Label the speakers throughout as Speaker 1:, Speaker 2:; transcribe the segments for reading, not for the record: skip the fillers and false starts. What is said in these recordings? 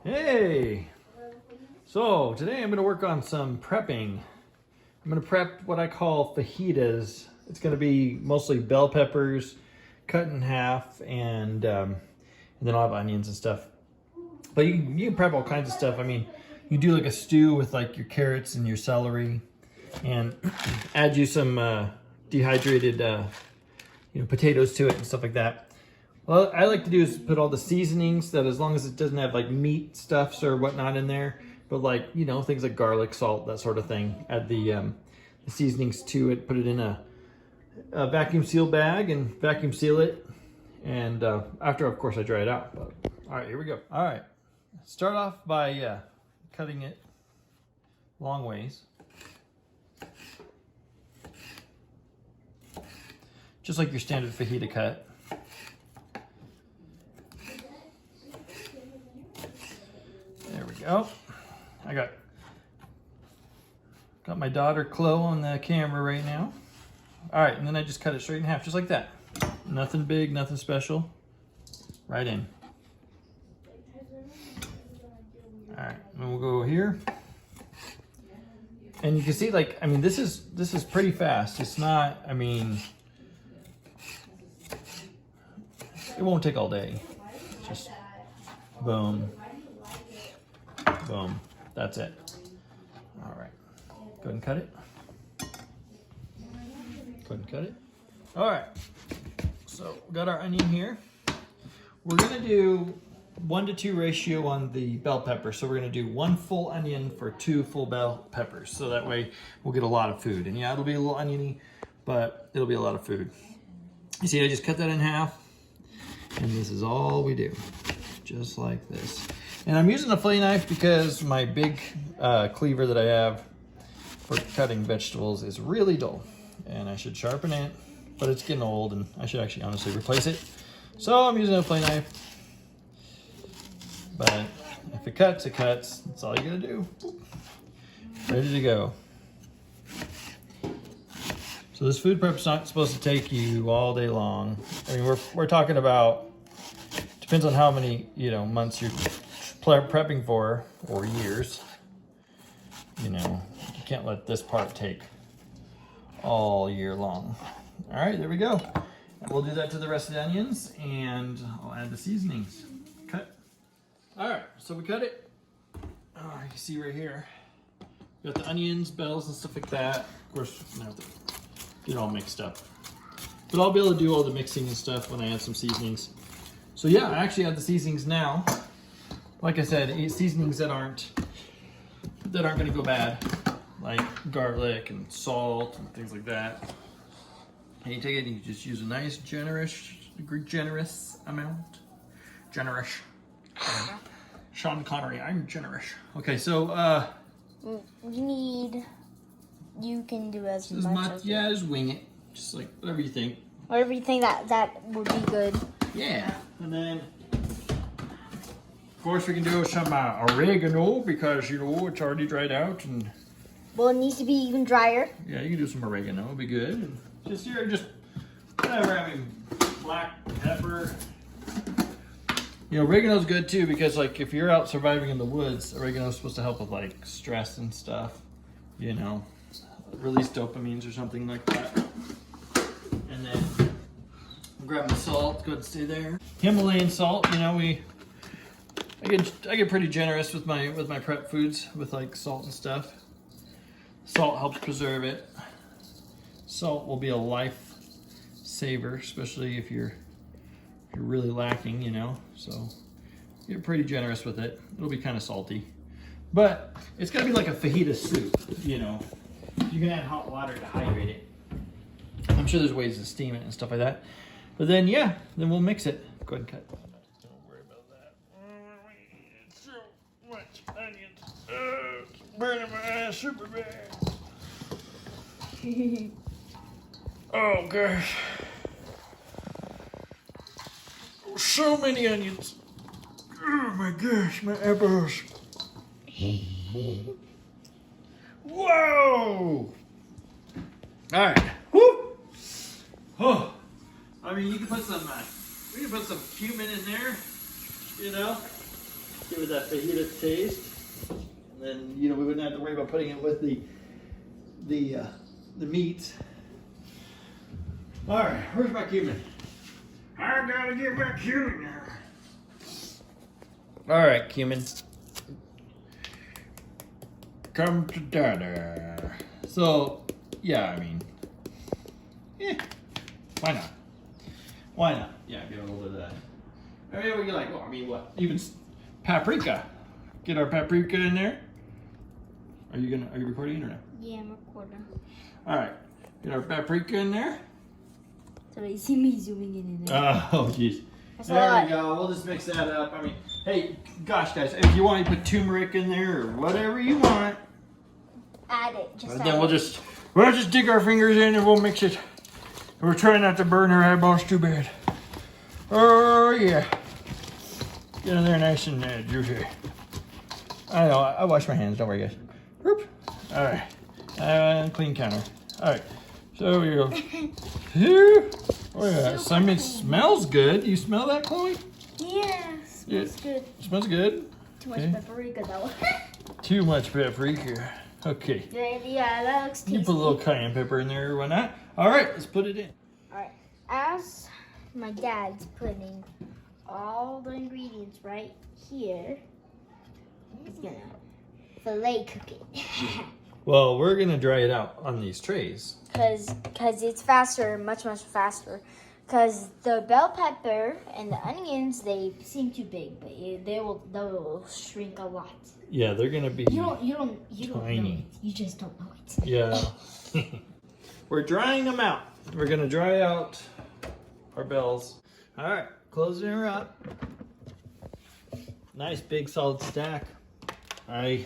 Speaker 1: Hey! So today I'm going to work on some prepping. I'm going to prep what I call fajitas. It's going to be mostly bell peppers cut in half, and then I'll have onions and stuff. But you can prep all kinds of stuff. I mean, you do like a stew with like your carrots and your celery, and add you some dehydrated potatoes to it and stuff like that. Well, I like to do is put all the seasonings, that as long as it doesn't have like meat stuffs or whatnot in there, but like, you know, things like garlic, salt, that sort of thing. Add the seasonings to it, put it in a vacuum seal bag and vacuum seal it. And after, of course, I dry it out. But, all right, here we go. All right, start off by cutting it long ways. Just like your standard fajita cut. There we go. I got my daughter Chloe on the camera right now. All right, and then I just cut it straight in half, just like that. Nothing big, nothing special. Right in. All right, and we'll go here. And you can see, like, I mean, this is pretty fast. It's not, I mean, it won't take all day. Just boom, boom. That's it. All right. Go ahead and cut it. Go ahead and cut it. All right. So we got our onion here. We're gonna do 1-to-2 ratio on the bell pepper. So we're gonna do 1 full onion for 2 full bell peppers. So that way we'll get a lot of food. And yeah, it'll be a little oniony, but it'll be a lot of food. You see, I just cut that in half. And this is all we do. Just like this. And I'm using a fillet knife because my big cleaver that I have for cutting vegetables is really dull. And I should sharpen it, but it's getting old and I should actually honestly replace it. So I'm using a fillet knife. But if it cuts, it cuts. That's all you gotta do. Ready to go. So this food prep's not supposed to take you all day long. I mean, we're talking about, depends on how many, months you're prepping for, or years. You can't let this part take all year long. All right, there we go. And we'll do that to the rest of the onions, and I'll add the seasonings. Cut. All right, so we cut it. Oh, you can see right here. We got the onions, bells, and stuff like that. Of course, I'm gonna have to get it all mixed up. But I'll be able to do all the mixing and stuff when I add some seasonings. So yeah, I actually add the seasonings now. Like I said, seasonings that aren't gonna go bad, like garlic and salt and things like that. And you take it and you just use a nice generous amount. Generous. Sean Connery, I'm generous. Okay, so
Speaker 2: you can do as much as
Speaker 1: yeah, just wing it. Just like whatever you think.
Speaker 2: Whatever you think that would be good.
Speaker 1: Yeah, and then of course we can do some oregano because it's already dried out, and
Speaker 2: well, it needs to be even drier.
Speaker 1: yeah, you can do some oregano. It'll be good. And just whatever. I mean, black pepper. Oregano's good too because like if you're out surviving in the woods, oregano's supposed to help with like stress and stuff. Release dopamines or something like that. And then grab my salt. Go ahead and stay there. Himalayan salt. I get pretty generous with my prep foods with like salt and stuff. Salt helps preserve it. Salt will be a life saver, especially if you're really lacking, So get pretty generous with it. It'll be kind of salty, but it's gonna be like a fajita soup. You can add hot water to hydrate it. I'm sure there's ways to steam it and stuff like that. But then we'll mix it. Go ahead and cut. Don't worry about that. So much onions. It's burning my ass super bad. Oh gosh. So many onions. Oh my gosh, my eyeballs. Whoa! All right. Woo! Oh, I mean, we can put some cumin in there, give it that fajita taste. And then, you know, we wouldn't have to worry about putting it with the meat. All right, where's my cumin? I gotta get my cumin now. All right, cumin. Come to daddy. So, yeah, I mean, why not? Why not? Yeah, get a little bit of that. I mean, what you like? Well, I mean, what? Even paprika. Get our paprika in there. Are you recording it or no?
Speaker 2: Yeah, I'm recording.
Speaker 1: All right, get our paprika in there.
Speaker 2: So you see me zooming in and out.
Speaker 1: Oh, jeez. There we go. We'll just mix that up. I mean, hey, gosh, guys, if you want to put turmeric in there or whatever you want,
Speaker 2: Add it. Just
Speaker 1: then we'll just dig our fingers in and we'll mix it. We're trying not to burn our eyeballs too bad. Oh yeah, get in there nice and juicy. I know. I wash my hands. Don't worry, guys. Whoop. All right. Clean counter. All right. So we go. Oh yeah. I mean, it smells good. You smell that, Chloe?
Speaker 2: Yeah, smells good.
Speaker 1: Smells good.
Speaker 2: Too much paprika though.
Speaker 1: Too much paprika. Okay.
Speaker 2: Yeah, that looks tasty.
Speaker 1: You put a little cayenne pepper in there or whatnot. All right, let's put it in.
Speaker 2: All right. As my dad's putting all the ingredients right here, he's gonna fillet cook it.
Speaker 1: Well, we're gonna dry it out on these trays.
Speaker 2: Cause it's faster, much faster. Cause the bell pepper and the onions, they seem too big, but they will shrink a lot.
Speaker 1: Yeah, they're gonna be
Speaker 2: You don't know it. You just don't know it.
Speaker 1: Yeah. We're drying them out. We're gonna dry out our bells. All right, closing her up. Nice big solid stack. I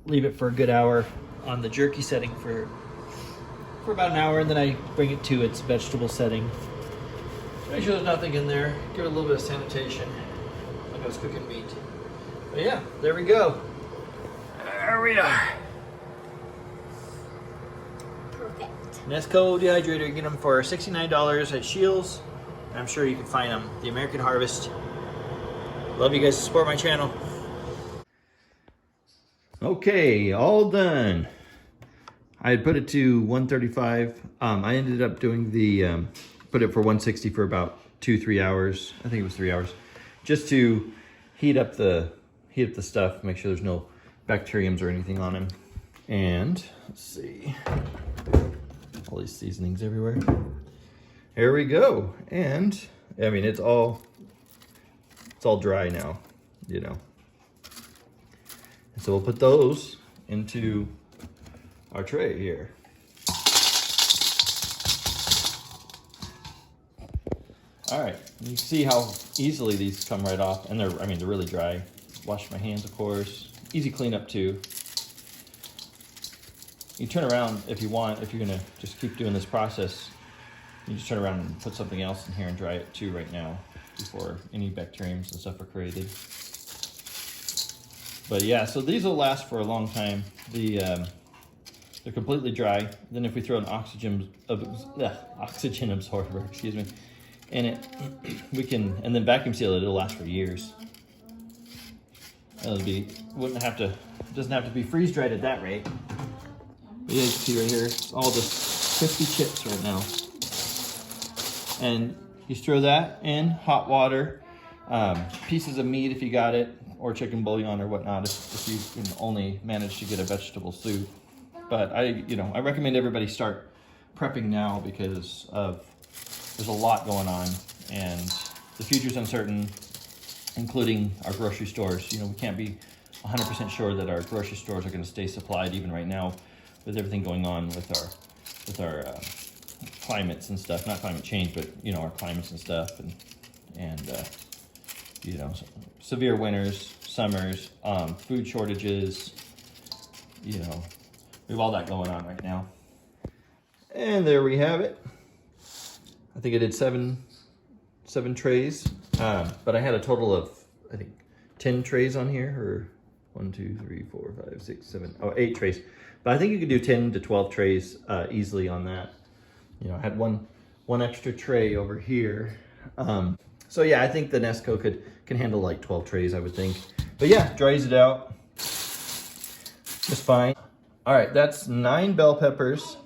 Speaker 1: leave it for a good hour on the jerky setting for about an hour, and then I bring it to its vegetable setting. Make sure there's nothing in there. Give it a little bit of sanitation, like I was cooking meat. But yeah, there we go. There we are.
Speaker 2: Perfect.
Speaker 1: Nesco dehydrator, you get them for $69 at Shields. I'm sure you can find them. The American Harvest. Love you guys to support my channel. Okay, all done. I had put it to 135. I ended up doing the, put it for 160 for about 2-3 hours. I think it was 3 hours. Just to heat up the stuff, make sure there's no bacteriums or anything on them. And let's see, all these seasonings everywhere. Here we go. And I mean, it's all dry now, you know. And so we'll put those into our tray here. All right, you can see how easily these come right off, and they're really dry. Wash my hands, of course. Easy cleanup too. You turn around if you want, if you're gonna just keep doing this process, you just turn around and put something else in here and dry it too right now before any bacteriums and stuff are created. But yeah, so these will last for a long time. They're completely dry. Then if we throw an oxygen absorber, excuse me, in it, we can, and then vacuum seal it, it'll last for years. Doesn't have to be freeze dried at that rate. But yeah, you can see right here, it's all just crispy chips right now. And you throw that in hot water, pieces of meat if you got it, or chicken bouillon or whatnot if you can only manage to get a vegetable soup. But I recommend everybody start prepping now because there's a lot going on and the future's uncertain, including our grocery stores. You know, we can't be 100% sure that our grocery stores are going to stay supplied even right now with everything going on with our climates and stuff. Not climate change, but you know, our climates and stuff, and you know, severe winters, summers, food shortages. You know, we have all that going on right now. And there we have it. I think I did seven trays, but I had a total of, I think, 10 trays on here, or 1, 2, 3, 4, 5, 6, 7, 8 trays. But I think you could do 10 to 12 trays easily on that. You know, I had one extra tray over here. So yeah, I think the Nesco can handle like 12 trays, I would think. But yeah, dries it out just fine. All right, that's 9 bell peppers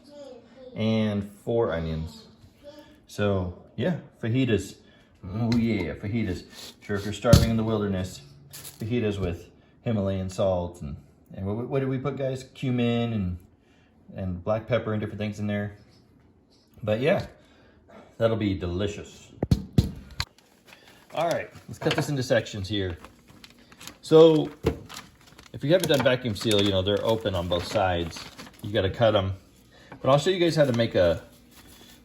Speaker 1: and 4 onions. So yeah, fajitas. Oh yeah, fajitas. Sure, if you're starving in the wilderness, fajitas with Himalayan salt and what did we put, guys? Cumin and black pepper and different things in there. But yeah, that'll be delicious. All right, let's cut this into sections here. So if you haven't done vacuum seal, you know, they're open on both sides. You got to cut them. But I'll show you guys how to make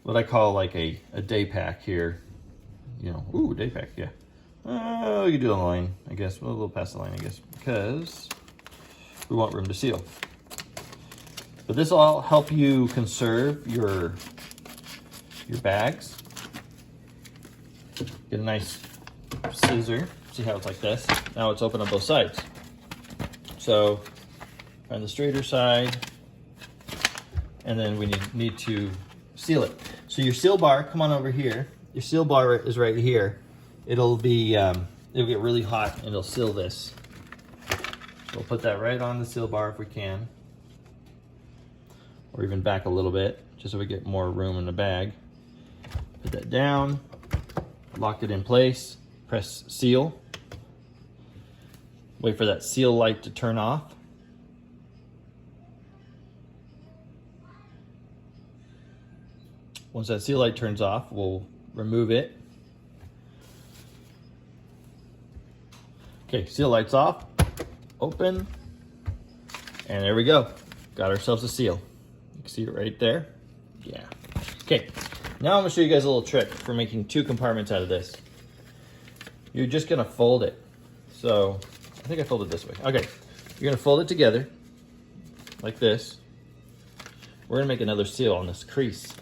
Speaker 1: what I call like a day pack here. You know, ooh, day pack, yeah. Oh, you do the line, I guess. Well, a little past the line, I guess, because we want room to seal. But this will help you conserve your bags. Get a nice scissor. See how it's like this? Now it's open on both sides. So find the straighter side, and then we need to seal it. So your seal bar, come on over here. Your seal bar is right here. It'll get really hot and it'll seal this. So we'll put that right on the seal bar if we can, or even back a little bit, just so we get more room in the bag. Put that down, lock it in place, press seal. Wait for that seal light to turn off. Once that seal light turns off, we'll remove it. Okay, seal light's off, open, and there we go. Got ourselves a seal. You can see it right there. Yeah. Okay, now I'm gonna show you guys a little trick for making 2 compartments out of this. You're just gonna fold it. So, I think I fold it this way. Okay, you're gonna fold it together, like this. We're gonna make another seal on this crease.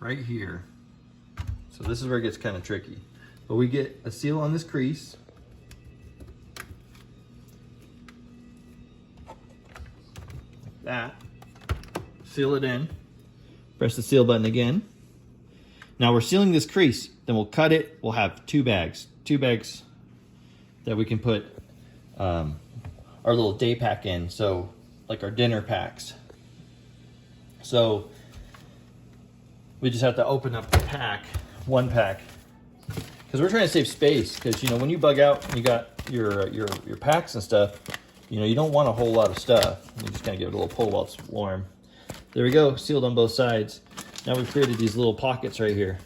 Speaker 1: Right here. So this is where it gets kind of tricky. But we get a seal on this crease. Like that. Seal it in. Press the seal button again. Now we're sealing this crease. Then we'll cut it. We'll have 2 bags. 2 bags that we can put our little day pack in. So like our dinner packs. So we just have to open up the pack, 1 pack, because we're trying to save space. Because, you know, when you bug out and you got your packs and stuff, you know, you don't want a whole lot of stuff. You just kind of give it a little pull while it's warm. There we go, sealed on both sides. Now we've created these little pockets right here.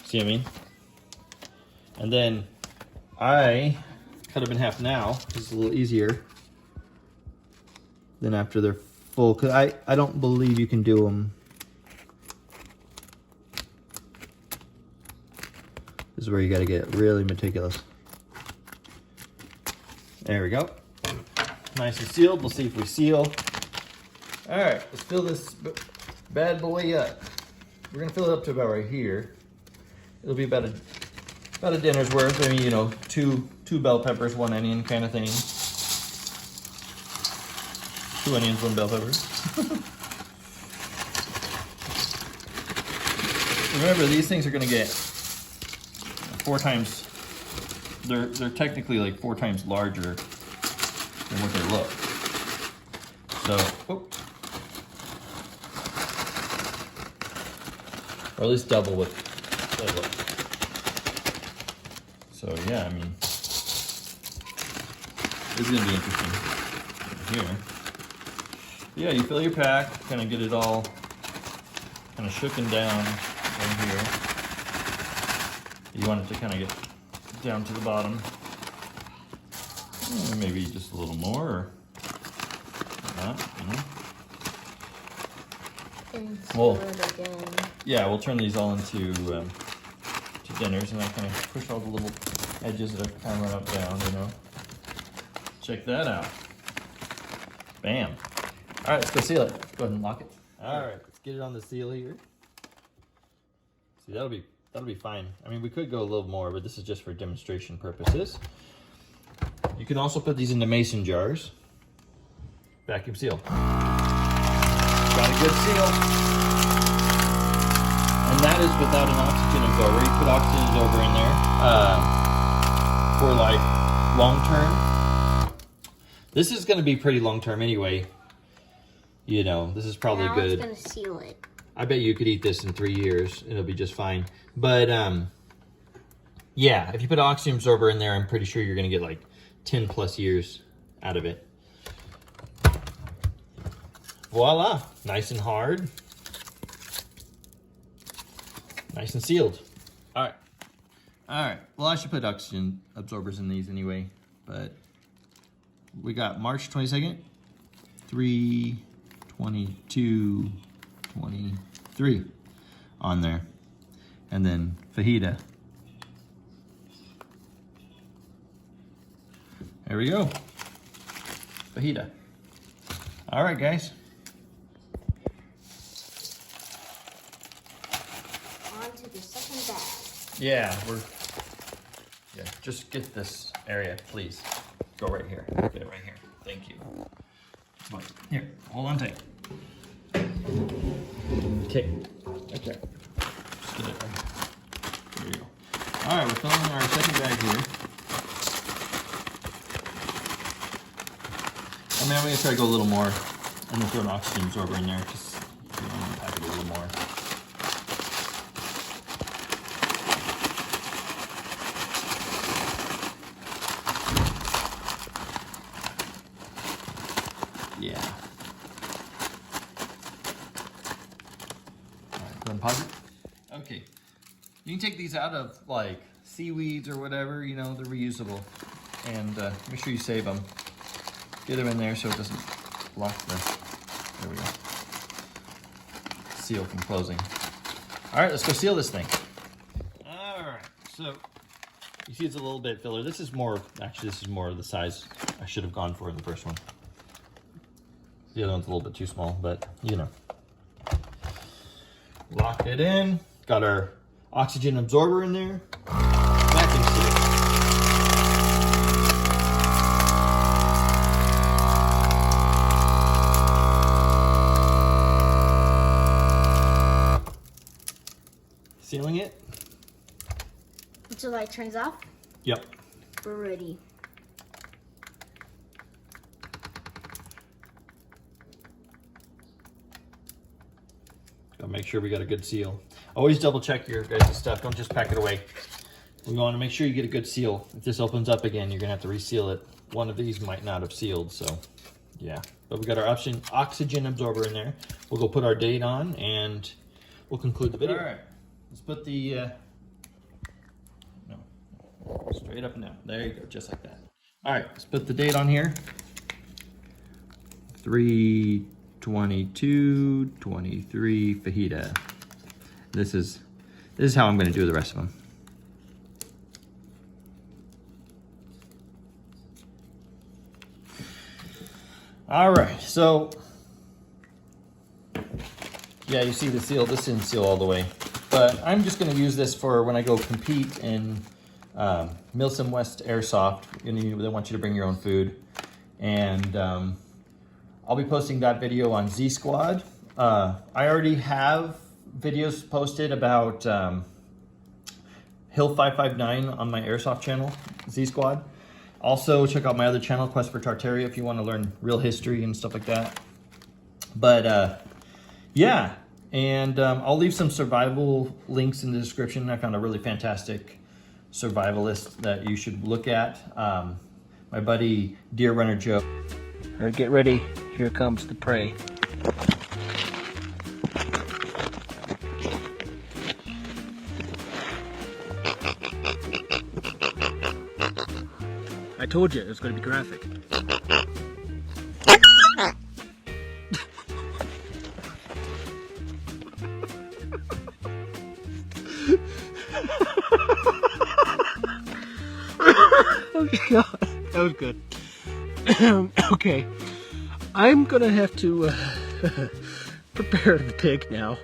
Speaker 1: See what I mean? And then I cut them in half now. It's a little easier than after they're full, because I don't believe you can do them. This is where you got to get really meticulous. There we go. Nice and sealed. We'll see if we seal. All right, let's fill this bad boy up. We're gonna fill it up to about right here. It'll be about a dinner's worth. I mean, you know, two bell peppers, 1 onion kind of thing. 2 onions, 1 bell pepper. Remember, these things are gonna get 4 times. They're technically like 4 times larger than what they look. So, or at least double what they look. So yeah, I mean, this is gonna be interesting here. Yeah, you fill your pack, kind of get it all kind of shooken down in here. You want it to kind of get down to the bottom. Maybe just a little more, or not, you know. Well, yeah, we'll turn these all into to dinners, and I kind of push all the little edges that are kind of run up down, you know. Check that out. Bam. All right, let's go seal it. Go ahead and lock it. All right, let's get it on the seal here. See, that'll be fine. I mean, we could go a little more, but this is just for demonstration purposes. You can also put these into mason jars. Vacuum seal. Got a good seal. And that is without an oxygen absorber. You put oxygen absorber in there for like long term. This is going to be pretty long term anyway. You know, this is probably good.
Speaker 2: It's going to seal it.
Speaker 1: I bet you could eat this in 3 years. It'll be just fine. But yeah, if you put an oxygen absorber in there, I'm pretty sure you're going to get like 10 plus years out of it. Voila, nice and hard. Nice and sealed. All right. All right. Well, I should put oxygen absorbers in these anyway, but we got March 22nd, 3/22/23 on there. And then fajita. There we go. Fajita. All right, guys.
Speaker 2: On to the second bag.
Speaker 1: Yeah, just get this area, please. Go right here. Get it right here. Thank you. Come on. Here, hold on tight. Okay. Okay. Just get it right here. There you go. All right, we're filling our second bag here. I mean, I'm going to try to go a little more. I'm going to throw an oxygen absorber in there because I'm going to pack it a little more. Yeah. All right, go and pause it. Okay. You can take these out of like seaweeds or whatever, you know, they're reusable. And make sure you save them. Get them in there so it doesn't block the, there we go, seal from closing. All right, let's go seal this thing. All right, so you see it's a little bit filler. This is more, actually this is more of the size I should have gone for in the first one. The other one's a little bit too small, but you know. Lock it in. Got our oxygen absorber in there. Vacuum seal. Sealing it.
Speaker 2: Until the light turns off.
Speaker 1: Yep.
Speaker 2: We're ready.
Speaker 1: Gotta make sure we got a good seal. Always double check your guys' stuff. Don't just pack it away. We want to make sure you get a good seal. If this opens up again, you're gonna have to reseal it. One of these might not have sealed, so yeah. But we got our oxygen absorber in there. We'll go put our date on and we'll conclude the video. All right, let's put the, no, straight up and down. There you go, just like that. All right, let's put the date on here. 3/22/23 fajita. This is how I'm going to do the rest of them. All right, so yeah, you see the seal. This didn't seal all the way, but I'm just going to use this for when I go compete in Milsom West Airsoft. They want you to bring your own food, and I'll be posting that video on Z Squad. I already have videos posted about Hill 559 on my Airsoft channel, Z Squad. Also, check out my other channel, Quest for Tartaria, if you want to learn real history and stuff like that. But yeah, and I'll leave some survival links in the description. I found a really fantastic survivalist that you should look at. My buddy Deer Runner Joe.
Speaker 3: All right, get ready. Here comes the prey. I told you it was going to be graphic. Oh God, that was good. Okay, I'm gonna have to prepare the pig now.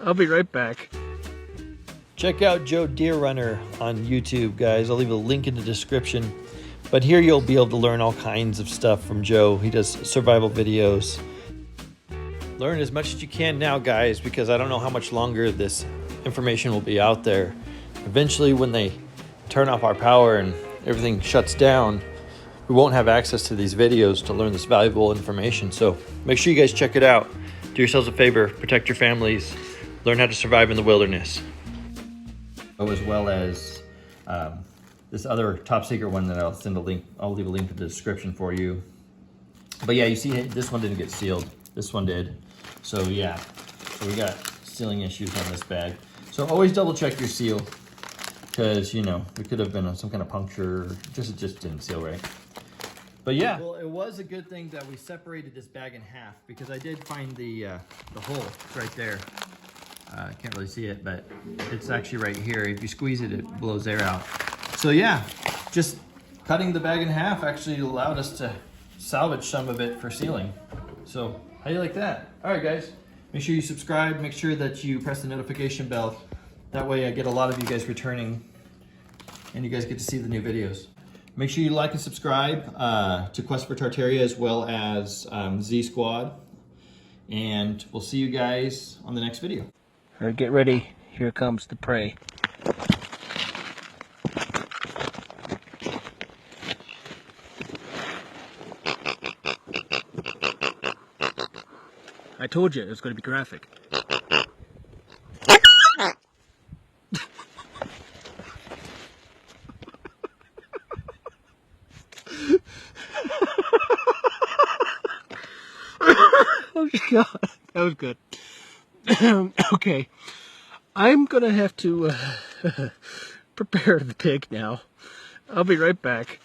Speaker 3: I'll be right back.
Speaker 1: Check out Joe Deer Runner on YouTube, guys. I'll leave a link in the description. But here you'll be able to learn all kinds of stuff from Joe. He does survival videos. Learn as much as you can now, guys, because I don't know how much longer this information will be out there. Eventually, when they turn off our power and everything shuts down, we won't have access to these videos to learn this valuable information. So make sure you guys check it out. Do yourselves a favor, protect your families, learn how to survive in the wilderness. As well as this other top secret one that I'll send a link. I'll leave a link in the description for you. But yeah, you see this one didn't get sealed. This one did. So yeah, so we got sealing issues on this bag. So always double check your seal, because you know, it could have been some kind of puncture, it just didn't seal right. But yeah, well, it was a good thing that we separated this bag in half, because I did find the hole. It's right there. Can't really see it, but it's actually right here. If you squeeze it, it blows air out. So yeah, just cutting the bag in half actually allowed us to salvage some of it for sealing. So how do you like that? All right, guys, make sure you subscribe. Make sure that you press the notification bell. That way I get a lot of you guys returning and you guys get to see the new videos. Make sure you like and subscribe to Quest for Tartaria, as well as Z Squad. And we'll see you guys on the next video.
Speaker 3: All right, get ready. Here comes the prey. I told you it was going to be graphic. Oh God, that was good. Okay, I'm gonna have to prepare the pig now. I'll be right back.